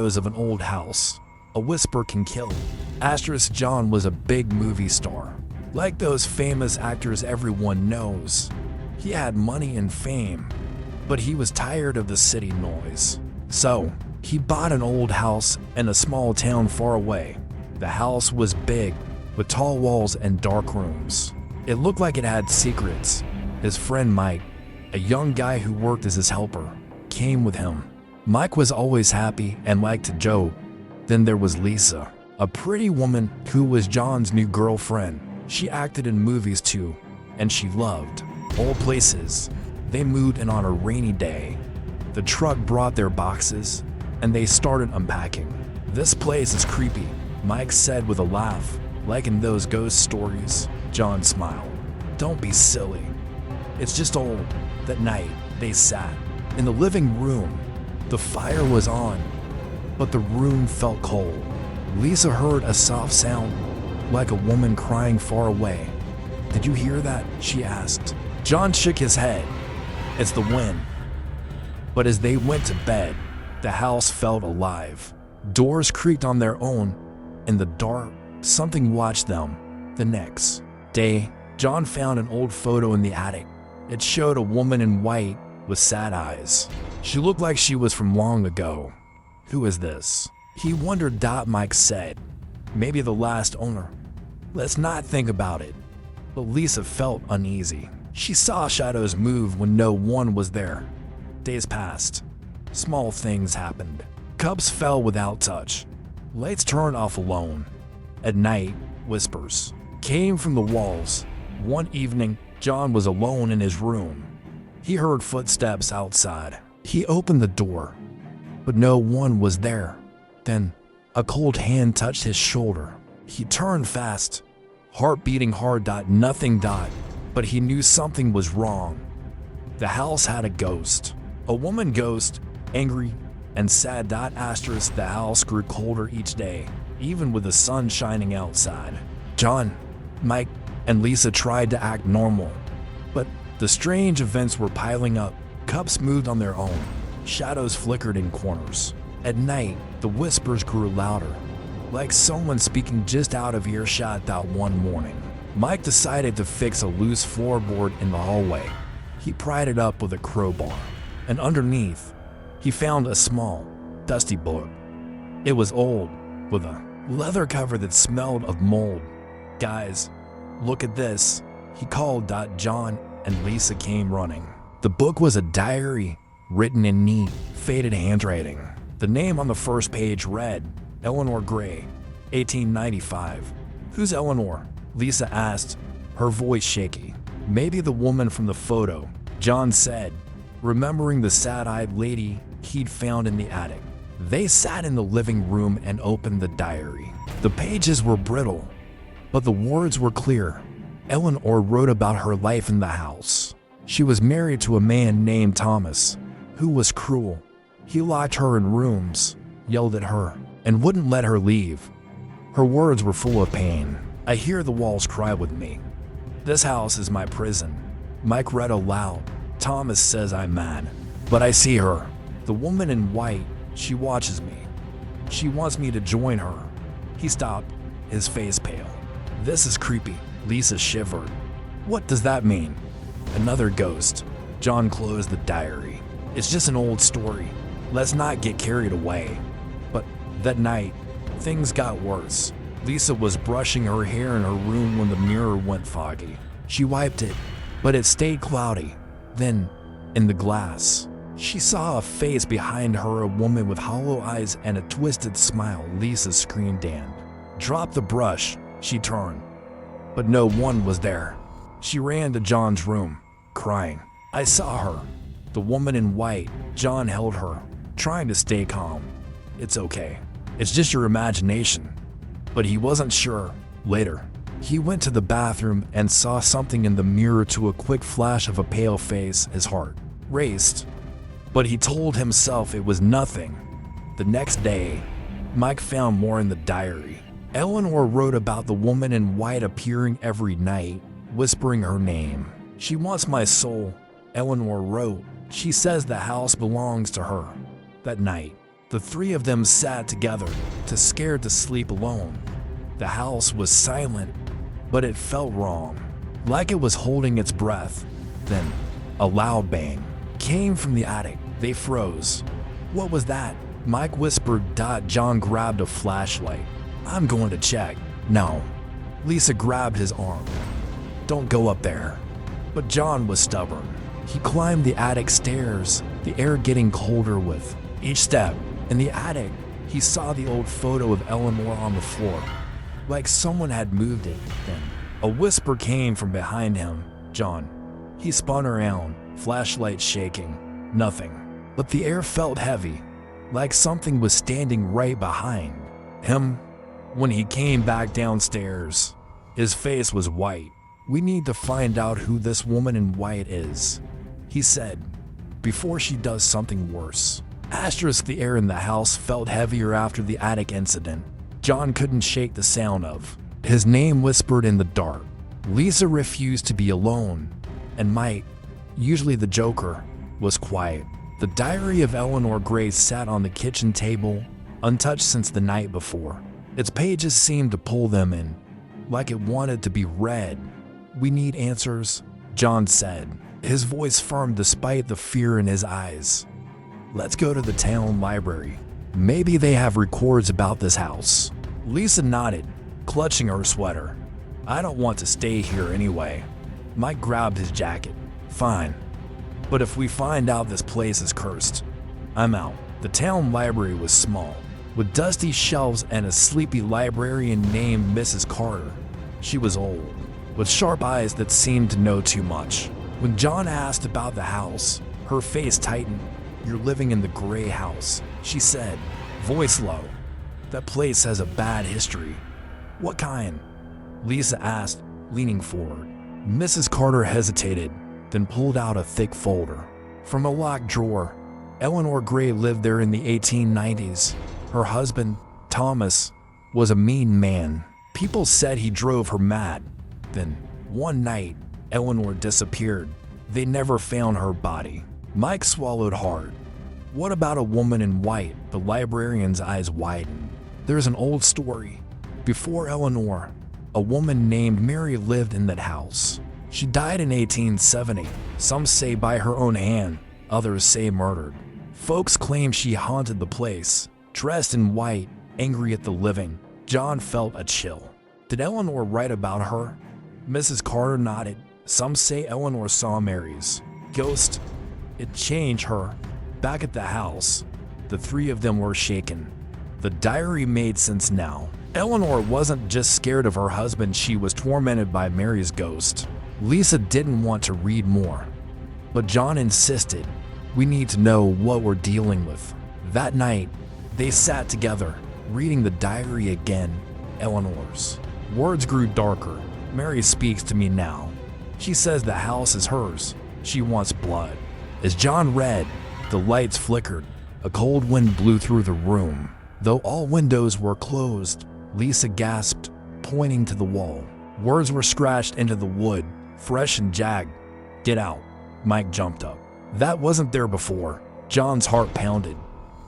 shadows of an old house. A whisper can kill. Asterisk John was a big movie star. Like those famous actors everyone knows. He had money and fame, but he was tired of the city noise. So, he bought an old house in a small town far away. The house was big, with tall walls and dark rooms. It looked like it had secrets. His friend Mike, a young guy who worked as his helper, came with him. Mike was always happy and liked to joke. Then there was Lisa, a pretty woman who was John's new girlfriend. She acted in movies too, and she loved old places. They moved in on a rainy day. The truck brought their boxes, and they started unpacking. "This place is creepy," Mike said with a laugh. "Like in those ghost stories." John smiled. "Don't be silly. It's just old." That night, they sat in the living room. The fire was on, but the room felt cold. Lisa heard a soft sound, like a woman crying far away. "Did you hear that?" she asked. John shook his head. "It's the wind." But as they went to bed, the house felt alive. Doors creaked on their own. In the dark, something watched them. The next day, John found an old photo in the attic. It showed a woman in white with sad eyes. She looked like she was from long ago. "Who is this?" he wondered. Mike said, "Maybe the last owner. Let's not think about it." But Lisa felt uneasy. She saw shadows move when no one was there. Days passed. Small things happened. Cups fell without touch. Lights turned off alone. At night, whispers came from the walls. One evening, John was alone in his room. He heard footsteps outside. He opened the door, but no one was there. Then, a cold hand touched his shoulder. He turned fast, heart beating hard. Nothing. But he knew something was wrong. The house had a ghost. A woman ghost, angry and sad. Asterisk the house grew colder each day, even with the sun shining outside. John, Mike, and Lisa tried to act normal, but the strange events were piling up. Cups moved on their own. Shadows flickered in corners. At night, the whispers grew louder, like someone speaking just out of earshot. One morning, Mike decided to fix a loose floorboard in the hallway. He pried it up with a crowbar, and underneath, he found a small, dusty book. It was old, with a leather cover that smelled of mold. "Guys, look at this," he called. John and Lisa came running. The book was a diary, written in neat, faded handwriting. The name on the first page read, Eleanor Gray, 1895. "Who's Eleanor?" Lisa asked, her voice shaky. "Maybe the woman from the photo," John said, remembering the sad-eyed lady he'd found in the attic. They sat in the living room and opened the diary. The pages were brittle, but the words were clear. Eleanor wrote about her life in the house. She was married to a man named Thomas, who was cruel. He locked her in rooms, yelled at her, and wouldn't let her leave. Her words were full of pain. "I hear the walls cry with me. This house is my prison." Mike read aloud. "Thomas says I'm mad, but I see her. The woman in white, she watches me. She wants me to join her." He stopped, his face pale. "This is creepy." Lisa shivered. "What does that mean?" "Another ghost." John closed the diary. "It's just an old story. Let's not get carried away." But that night, things got worse. Lisa was brushing her hair in her room when the mirror went foggy. She wiped it, but it stayed cloudy. Then, in the glass, she saw a face behind her, a woman with hollow eyes and a twisted smile. Lisa screamed and dropped the brush. She turned, but no one was there. She ran to John's room, crying. "I saw her." The woman in white. John held her, trying to stay calm. "It's okay. It's just your imagination." But he wasn't sure. Later, he went to the bathroom and saw something in the mirror. To a quick flash of a pale face, his heart raced. But he told himself it was nothing. The next day, Mike found more in the diary. Eleanor wrote about the woman in white appearing every night, whispering her name. "She wants my soul," Eleanor wrote. "She says the house belongs to her." That night, The three of them sat together, too scared to sleep alone. The house was silent, but it felt wrong, like it was holding its breath. Then, a loud bang came from the attic. They froze. What was that? Mike whispered. John grabbed a flashlight. I'm going to check. No. Lisa grabbed his arm. Don't go up there. But John was stubborn. He climbed the attic stairs, the air getting colder with each step. In the attic, he saw the old photo of Eleanor on the floor, like someone had moved it. Then, a whisper came from behind him. John. He spun around, flashlight shaking. Nothing. But the air felt heavy, like something was standing right behind him. When he came back downstairs, his face was white. We need to find out who this woman in white is, he said, before she does something worse. The air in the house felt heavier after the attic incident. John couldn't shake the sound of his name whispered in the dark. Lisa refused to be alone, and Mike, usually the Joker, was quiet. The diary of Eleanor Gray sat on the kitchen table, untouched since the night before. Its pages seemed to pull them in, like it wanted to be read. We need answers, John said, his voice firm despite the fear in his eyes. Let's go to the town library. Maybe they have records about this house. Lisa nodded, clutching her sweater. I don't want to stay here anyway. Mike grabbed his jacket. Fine. But if we find out this place is cursed, I'm out. The town library was small, with dusty shelves and a sleepy librarian named Mrs. Carter. She was old, with sharp eyes that seemed to know too much. When John asked about the house, her face tightened. You're living in the Gray house, she said, voice low. That place has a bad history. What kind? Lisa asked, leaning forward. Mrs. Carter hesitated, then pulled out a thick folder. From a locked drawer, Eleanor Gray lived there in the 1890s. Her husband, Thomas, was a mean man. People said he drove her mad. Then, one night, Eleanor disappeared. They never found her body. Mike swallowed hard. What about a woman in white? The librarian's eyes widened. There's an old story. Before Eleanor, a woman named Mary lived in that house. She died in 1870. Some say by her own hand, others say murdered. Folks claim she haunted the place, dressed in white, angry at the living. John felt a chill. Did Eleanor write about her? Mrs. Carter nodded. Some say Eleanor saw Mary's ghost. It changed her. Back at the house, the three of them were shaken. The diary made sense now. Eleanor wasn't just scared of her husband, she was tormented by Mary's ghost. Lisa didn't want to read more, but John insisted. We need to know what we're dealing with. That night, they sat together, reading the diary again. Eleanor's words grew darker. Mary speaks to me now. She says the house is hers. She wants blood. As John read, the lights flickered. A cold wind blew through the room. Though all windows were closed, Lisa gasped, pointing to the wall. Words were scratched into the wood, fresh and jagged. Get out. Mike jumped up. That wasn't there before. John's heart pounded.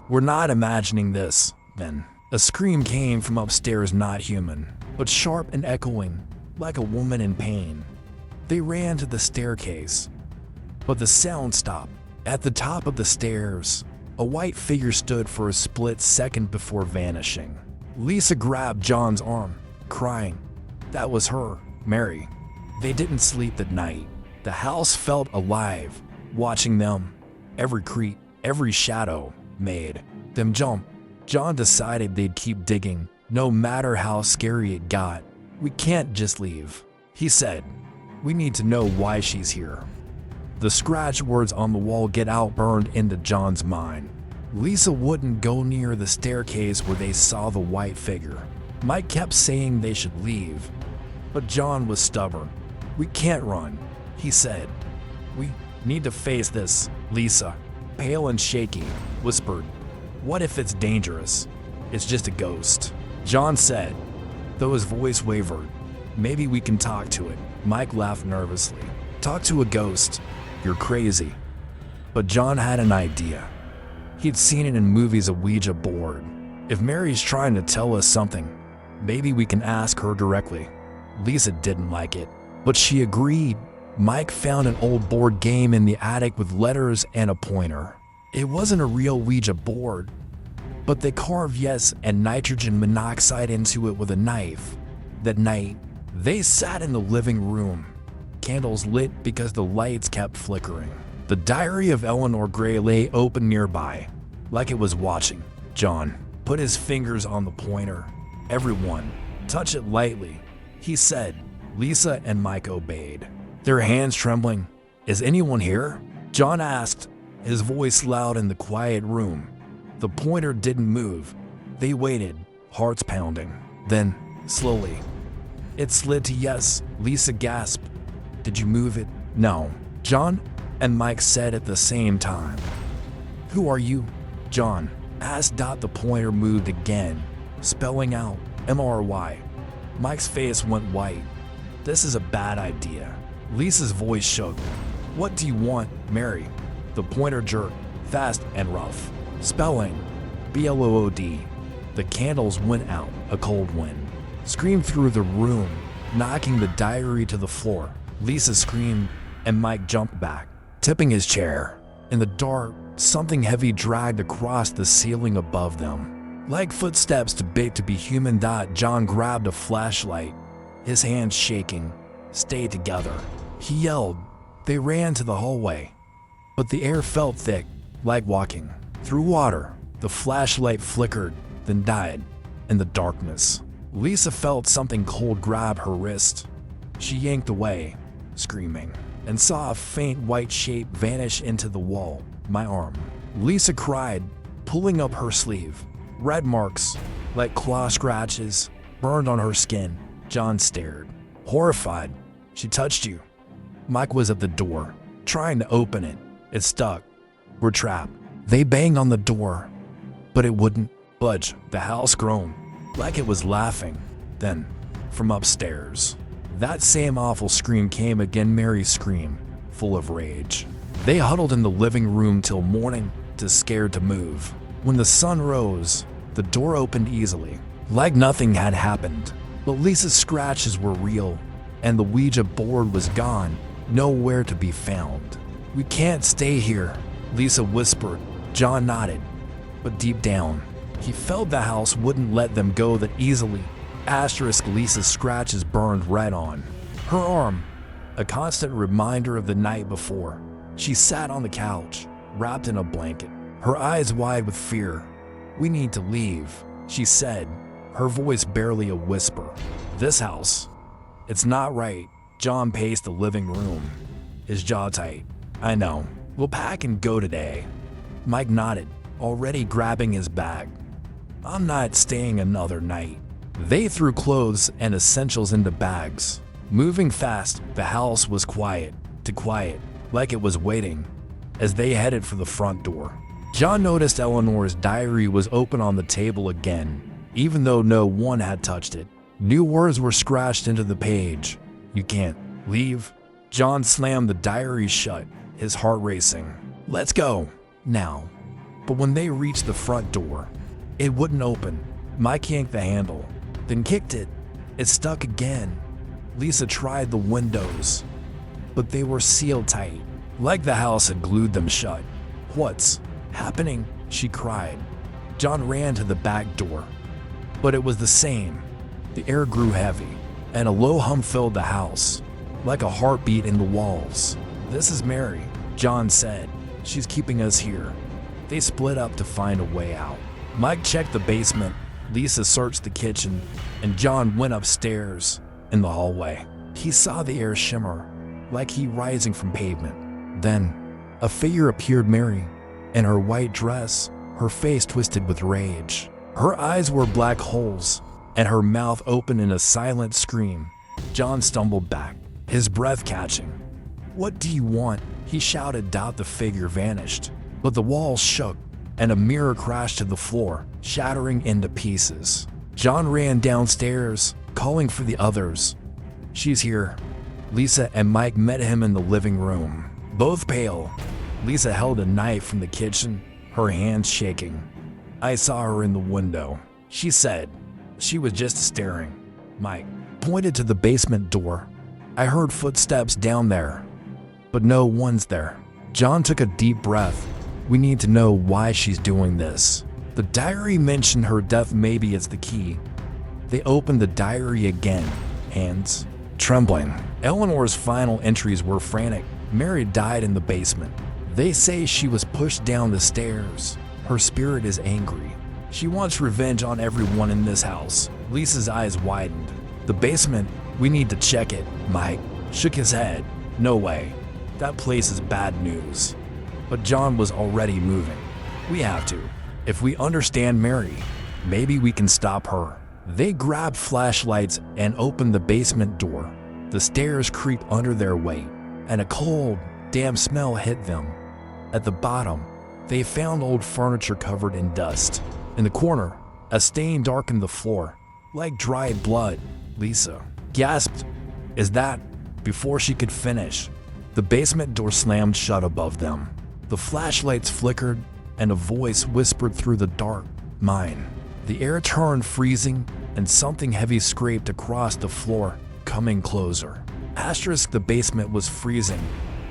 We're not imagining this, then. A scream came from upstairs, not human, but sharp and echoing, like a woman in pain. They ran to the staircase, but the sound stopped. At the top of the stairs, a white figure stood for a split second before vanishing. Lisa grabbed John's arm, crying. That was her, Mary. They didn't sleep that night. The house felt alive, watching them. Every creak, every shadow made them jump. John decided they'd keep digging, no matter how scary it got. We can't just leave, he said. We need to know why she's here. The scratched words on the wall "get out" burned into John's mind. Lisa wouldn't go near the staircase where they saw the white figure. Mike kept saying they should leave, but John was stubborn. We can't run, he said. We need to face this. Lisa, pale and shaky, whispered. What if it's dangerous? It's just a ghost, John said, though his voice wavered. Maybe we can talk to it. Mike laughed nervously. Talk to a ghost? You're crazy. But John had an idea. He'd seen it in movies, a Ouija board. If Mary's trying to tell us something, maybe we can ask her directly. Lisa didn't like it, but she agreed. Mike found an old board game in the attic with letters and a pointer. It wasn't a real Ouija board, but they carved yes and nitrogen monoxide into it with a knife. That night, they sat in the living room, candles lit because the lights kept flickering. The diary of Eleanor Gray lay open nearby, like it was watching. John put his fingers on the pointer. "Everyone, touch it lightly," he said. Lisa and Mike obeyed, their hands trembling. "Is anyone here?" John asked, his voice loud in the quiet room. The pointer didn't move. They waited, hearts pounding. Then, slowly, it slid to yes. Lisa gasped. "Did you move it?" "No," John and Mike said at the same time. "Who are you?" John asked. The pointer moved again, spelling out MRY. Mike's face went white. "This is a bad idea." Lisa's voice shook. "What do you want, Mary?" The pointer jerked, fast and rough, spelling BLOOD. The candles went out. A cold wind screamed through the room, knocking the diary to the floor. Lisa screamed, and Mike jumped back, tipping his chair. In the dark, something heavy dragged across the ceiling above them, like footsteps too big to be human. John grabbed a flashlight, his hands shaking. "Stay together," he yelled. They ran to the hallway, but the air felt thick, like walking through water. The flashlight flickered, then died in the darkness. Lisa felt something cold grab her wrist. She yanked away, screaming, and saw a faint white shape vanish into the wall. "My arm," Lisa cried, pulling up her sleeve. Red marks, like claw scratches, burned on her skin. John stared, horrified. "She touched you." Mike was at the door, trying to open it. "It's stuck. We're trapped." They banged on the door, but it wouldn't budge. The house groaned, like it was laughing. Then, from upstairs, that same awful scream came again. Mary's scream, full of rage. They huddled in the living room till morning, too scared to move. When the sun rose, the door opened easily, like nothing had happened. But Lisa's scratches were real, and the Ouija board was gone, nowhere to be found. "We can't stay here," Lisa whispered. John nodded, but deep down, he felt the house wouldn't let them go that easily. Lisa's scratches burned red on her arm, a constant reminder of the night before. She sat on the couch, wrapped in a blanket, her eyes wide with fear. "We need to leave," she said, her voice barely a whisper. "This house, it's not right." John paced the living room, his jaw tight. "I know. We'll pack and go today." Mike nodded, already grabbing his bag. "I'm not staying another night." They threw clothes and essentials into bags. Moving fast, the house was quiet, too quiet, like it was waiting. As they headed for the front door, John noticed Eleanor's diary was open on the table again, even though no one had touched it. New words were scratched into the page. "You can't leave." John slammed the diary shut, his heart racing. "Let's go, now." But when they reached the front door, it wouldn't open. Mike yanked the handle, then kicked it. It stuck again. Lisa tried the windows, but they were sealed tight, like the house had glued them shut. "What's happening?" she cried. John ran to the back door, but it was the same. The air grew heavy, and a low hum filled the house, like a heartbeat in the walls. "This is Mary," John said. "She's keeping us here." They split up to find a way out. Mike checked the basement, Lisa searched the kitchen, and John went upstairs. In the hallway, he saw the air shimmer, like heat rising from pavement. Then, a figure appeared. Mary, in her white dress, her face twisted with rage. Her eyes were black holes, and her mouth open in a silent scream. John stumbled back, his breath catching. "What do you want?" he shouted. The figure vanished, but the walls shook, and a mirror crashed to the floor, shattering into pieces. John ran downstairs, calling for the others. "She's here." Lisa and Mike met him in the living room, both pale. Lisa held a knife from the kitchen, her hands shaking. I saw her in the window, she said. She was just staring. Mike pointed to the basement door. I heard footsteps down there, but no one's there. John took a deep breath. We need to know why she's doing this. The diary mentioned her death. Maybe it's the key. They opened the diary again, hands trembling. Eleanor's final entries were frantic. Mary died in the basement. They say she was pushed down the stairs. Her spirit is angry. She wants revenge on everyone in this house. Lisa's eyes widened. The basement, we need to check it. Mike shook his head. No way. That place is bad news. But John was already moving. We have to. If we understand Mary, maybe we can stop her. They grabbed flashlights and opened the basement door. The stairs creaked under their weight, and a cold, damp smell hit them. At the bottom, they found old furniture covered in dust. In the corner, a stain darkened the floor, like dried blood. Lisa gasped, "Is that?" Before she could finish, the basement door slammed shut above them. The flashlights flickered, and a voice whispered through the dark, "Mine." The air turned freezing, and something heavy scraped across the floor, coming closer. The basement was freezing.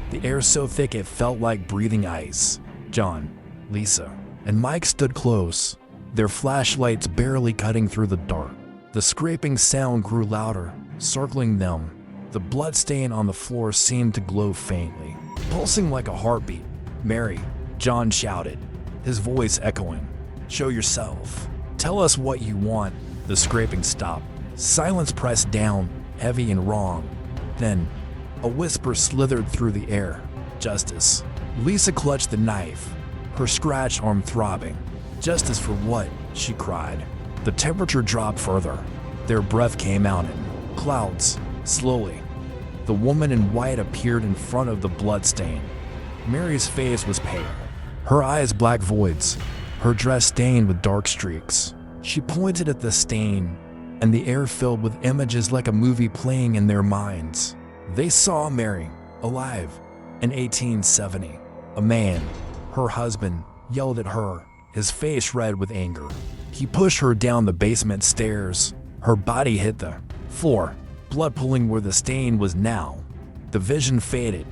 The air so thick it felt like breathing ice. John, Lisa, and Mike stood close, their flashlights barely cutting through the dark. The scraping sound grew louder, circling them. The blood stain on the floor seemed to glow faintly, pulsing like a heartbeat. "Mary," John shouted, his voice echoing. "Show yourself. Tell us what you want." The scraping stopped. Silence pressed down, heavy and wrong. Then, a whisper slithered through the air. "Justice." Lisa clutched the knife, her scratched arm throbbing. "Justice for what?" she cried. The temperature dropped further. Their breath came out in clouds. Slowly, the woman in white appeared in front of the bloodstain. Mary's face was pale, her eyes black voids, her dress stained with dark streaks. She pointed at the stain, and the air filled with images like a movie playing in their minds. They saw Mary, alive, in 1870. A man, her husband, yelled at her, his face red with anger. He pushed her down the basement stairs. Her body hit the floor, blood pooling where the stain was now. The vision faded,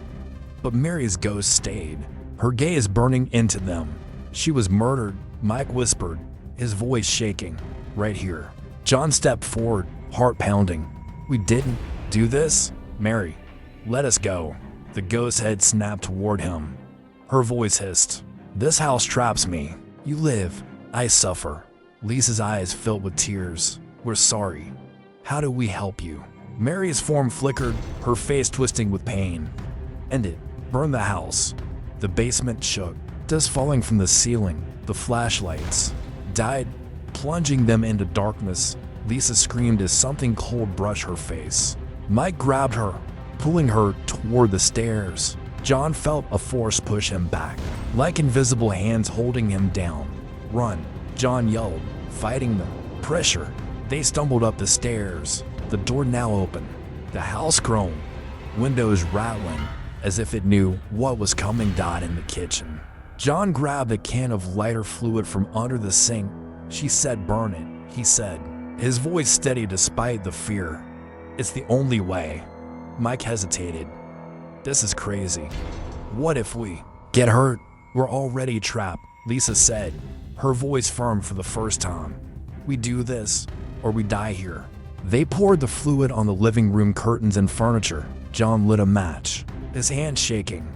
but Mary's ghost stayed, her gaze burning into them. "She was murdered," Mike whispered, his voice shaking. "Right here." John stepped forward, heart pounding. "We didn't do this? Mary, let us go." The ghost head snapped toward him. Her voice hissed, "This house traps me. You live, I suffer." Lisa's eyes filled with tears. "We're sorry. How do we help you?" Mary's form flickered, her face twisting with pain. "End it. Burn the house." The basement shook, dust falling from the ceiling. The flashlights died, plunging them into darkness. Lisa screamed as something cold brushed her face. Mike grabbed her, pulling her toward the stairs. John felt a force push him back, like invisible hands holding him down. "Run," John yelled, fighting them. Pressure. They stumbled up the stairs, the door now open. The house groaned, windows rattling, as if it knew what was coming. In the kitchen, John grabbed a can of lighter fluid from under the sink. "She said burn it," he said, his voice steady despite the fear. "It's the only way." Mike hesitated. "This is crazy. What if we get hurt? We're already trapped," Lisa said, her voice firm for the first time. "We do this, or we die here." They poured the fluid on the living room curtains and furniture. John lit a match, his hand shaking.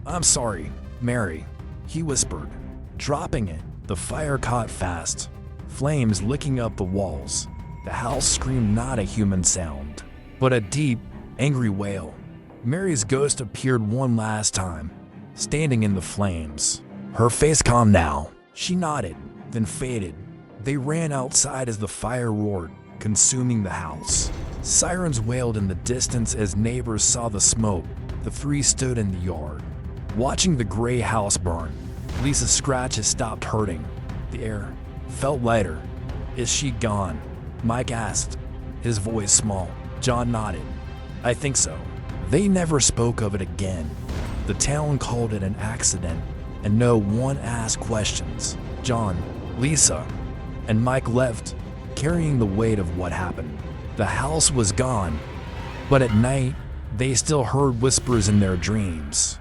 "I'm sorry, Mary," he whispered, dropping it. The fire caught fast, flames licking up the walls. The house screamed not a human sound, but a deep, angry wail. Mary's ghost appeared one last time, standing in the flames. Her face calm now. She nodded, then faded. They ran outside as the fire roared, consuming the house. Sirens wailed in the distance as neighbors saw the smoke. The three stood in the yard, watching the gray house burn. Lisa's scratches stopped hurting. The air felt lighter. "Is she gone?" Mike asked, his voice small. John nodded. "I think so." They never spoke of it again. The town called it an accident, and no one asked questions. John, Lisa, and Mike left, carrying the weight of what happened. The house was gone, but at night, they still heard whispers in their dreams.